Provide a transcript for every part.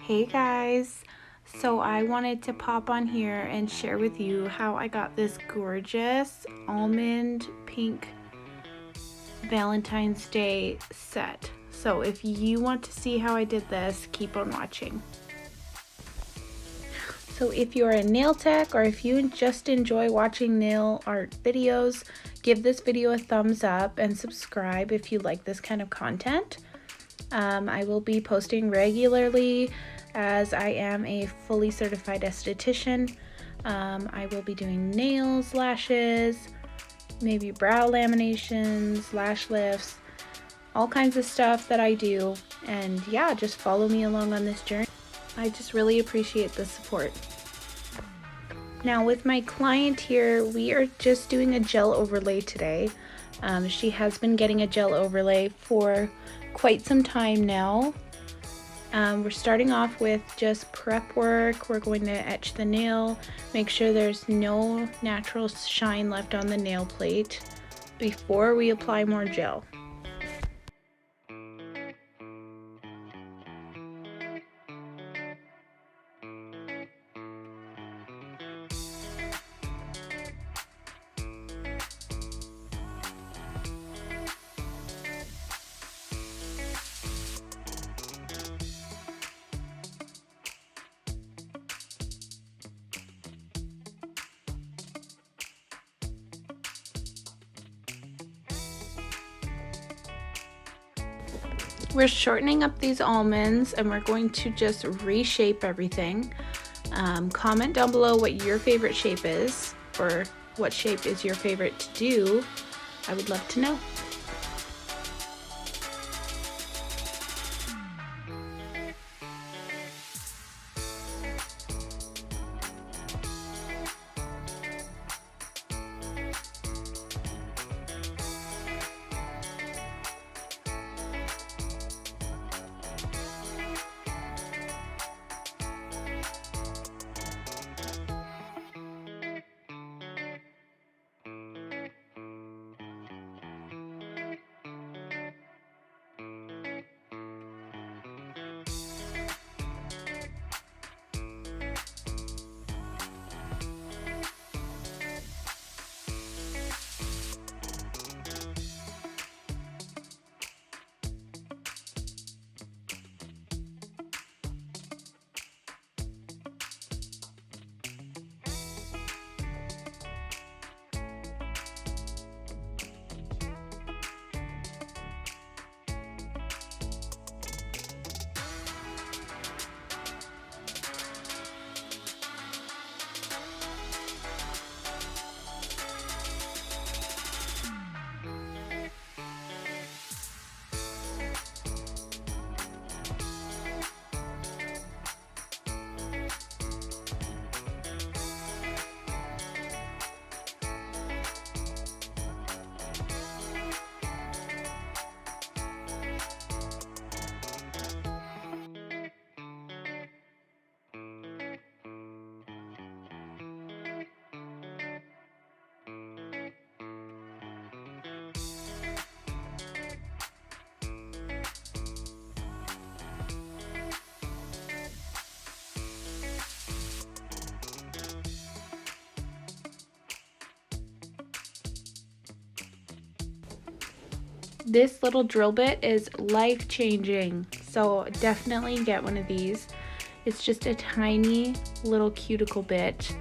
Hey guys, so I wanted to pop on here and share with you how I got this gorgeous almond pink Valentine's Day set. So if you want to see how I did this, keep on watching. So if you're a nail tech or if you just enjoy watching nail art videos, give this video a thumbs up and subscribe if you like this kind of content. I will be posting regularly as I am a fully certified esthetician. I will be doing nails, lashes, maybe brow laminations, lash lifts, all kinds of stuff that I do. And yeah, just follow me along on this journey. I just really appreciate the support. Now with my client here, we are just doing a gel overlay today. She has been getting a gel overlay for quite some time now. We're starting off with just prep work. We're going to etch the nail, make sure there's no natural shine left on the nail plate before we apply more gel. We're shortening up these almonds and we're going to just reshape everything. Comment down below what your favorite shape is, or what shape is your favorite to do. I would love to know. This little drill bit is life-changing, so definitely get one of these. It's just a tiny little cuticle bit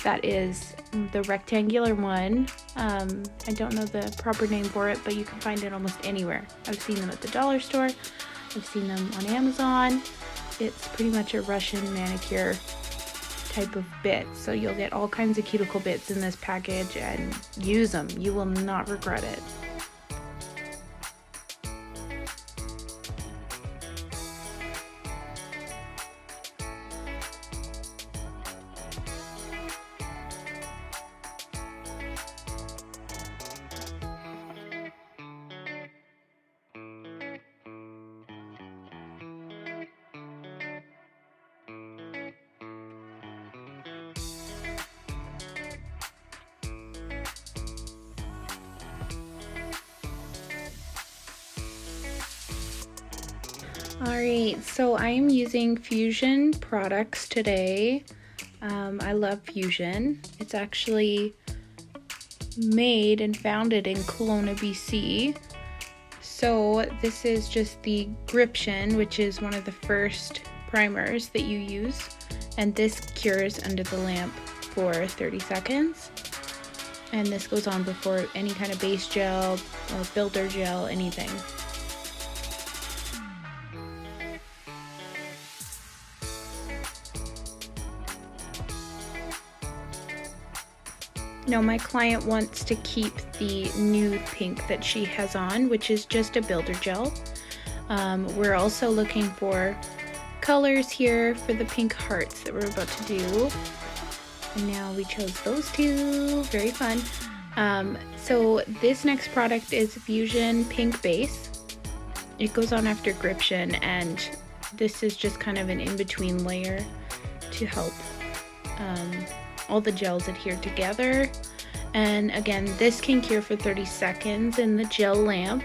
that is the rectangular one. I don't know the proper name for it, but you can find it almost anywhere. I've seen them at the dollar store. I've seen them on Amazon. It's pretty much a Russian manicure type of bit. So you'll get all kinds of cuticle bits in this package and use them. You will not regret it. Alright, so I am using Fusion products today. I love Fusion. It's actually made and founded in Kelowna, BC. So this is just the Gription, which is one of the first primers that you use, and this cures under the lamp for 30 seconds. And this goes on before any kind of base gel or builder gel, anything. Now my client wants to keep the nude pink that she has on, which is just a builder gel. We're also looking for colors here for the pink hearts that we're about to do. And now we chose those two, very fun. So this next product is Fusion Pink Base. It goes on after Gription, and this is just kind of an in-between layer to help all the gels adhere together. And again, this can cure for 30 seconds in the gel lamp.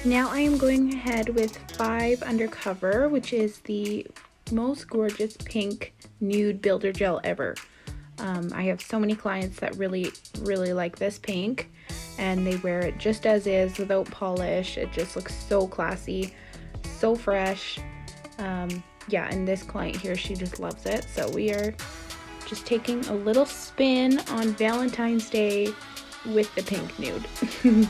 Now I am going ahead with 5 Undercover, which is the most gorgeous pink nude builder gel ever. I have so many clients that really like this pink, and they wear it just as is without polish. It just looks so classy, so fresh. Yeah, and this client here, she just loves it. So we are just taking a little spin on Valentine's Day with the pink nude.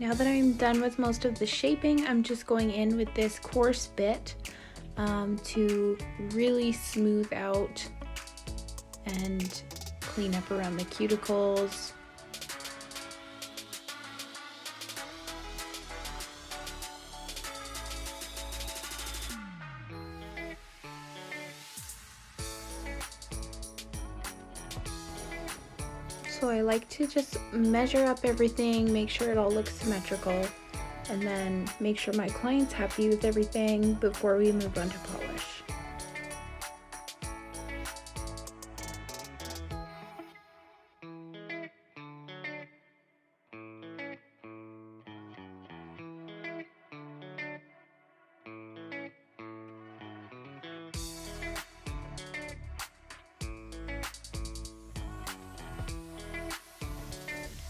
Now that I'm done with most of the shaping, I'm just going in with this coarse bit to really smooth out and clean up around the cuticles. So I like to just measure up everything, make sure it all looks symmetrical, and then make sure my client's happy with everything before we move on to polish.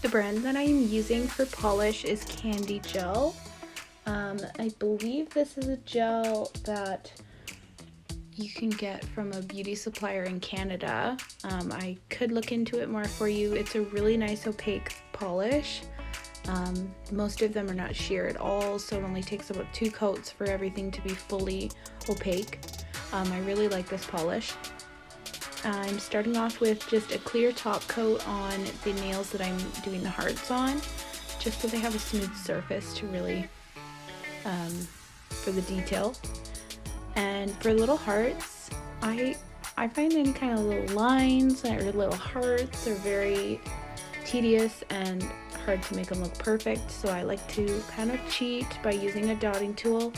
The brand that I'm using for polish is Candy Gel. I believe this is a gel that you can get from a beauty supplier in Canada. I could look into it more for you. It's a really nice opaque polish. Most of them are not sheer at all, so it only takes about 2 coats for everything to be fully opaque. I really like this polish. I'm starting off with just a clear top coat on the nails that I'm doing the hearts on, just so they have a smooth surface to really, for the detail. And for little hearts, I find any kind of little lines or little hearts are very tedious and hard to make them look perfect, so I like to kind of cheat by using a dotting tool.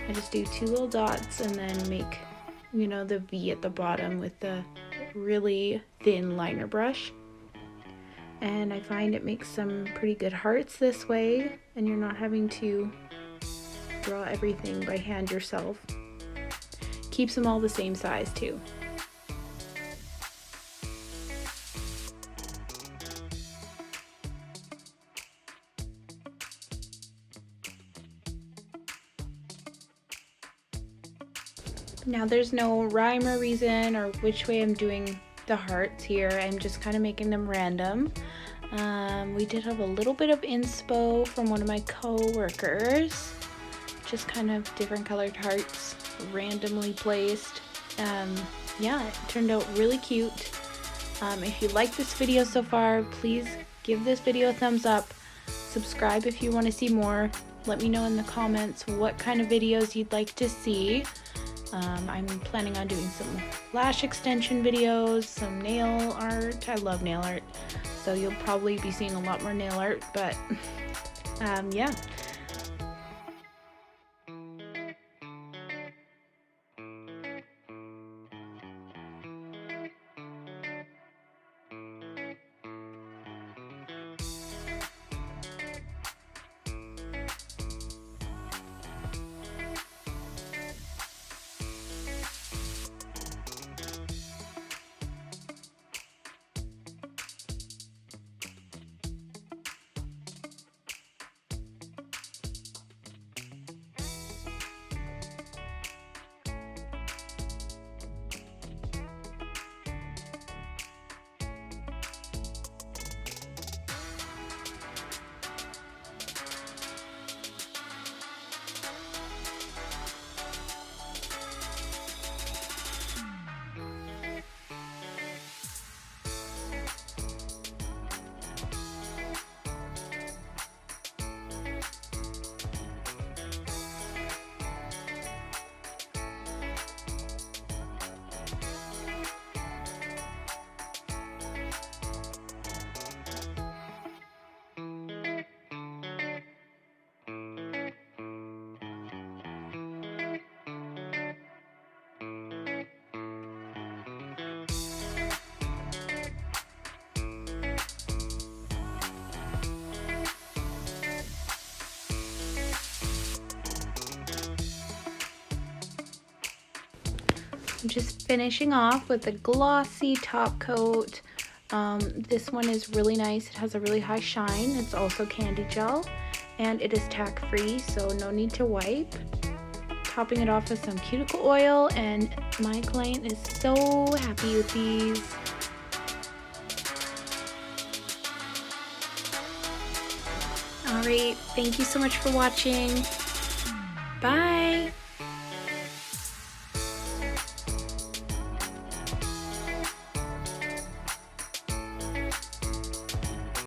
I just do 2 little dots and then make, you know, the V at the bottom with the really thin liner brush. And I find it makes some pretty good hearts this way, and you're not having to draw everything by hand yourself. Keeps them all the same size too. Now there's no rhyme or reason or which way I'm doing the hearts here. I'm just kind of making them random. We did have a little bit of inspo from one of my co-workers. Just kind of different colored hearts randomly placed. Yeah, it turned out really cute. If you like this video so far, please give this video a thumbs up. Subscribe if you want to see more. Let me know in the comments what kind of videos you'd like to see. I'm planning on doing some lash extension videos, some nail art. I love nail art, so you'll probably be seeing a lot more nail art, but yeah. I'm just finishing off with a glossy top coat. This one is really nice. It has a really high shine. It's also candy gel, and it is tack free, so no need to wipe. Topping it off with some cuticle oil, and my client is so happy with these. Alright, thank you so much for watching. Bye!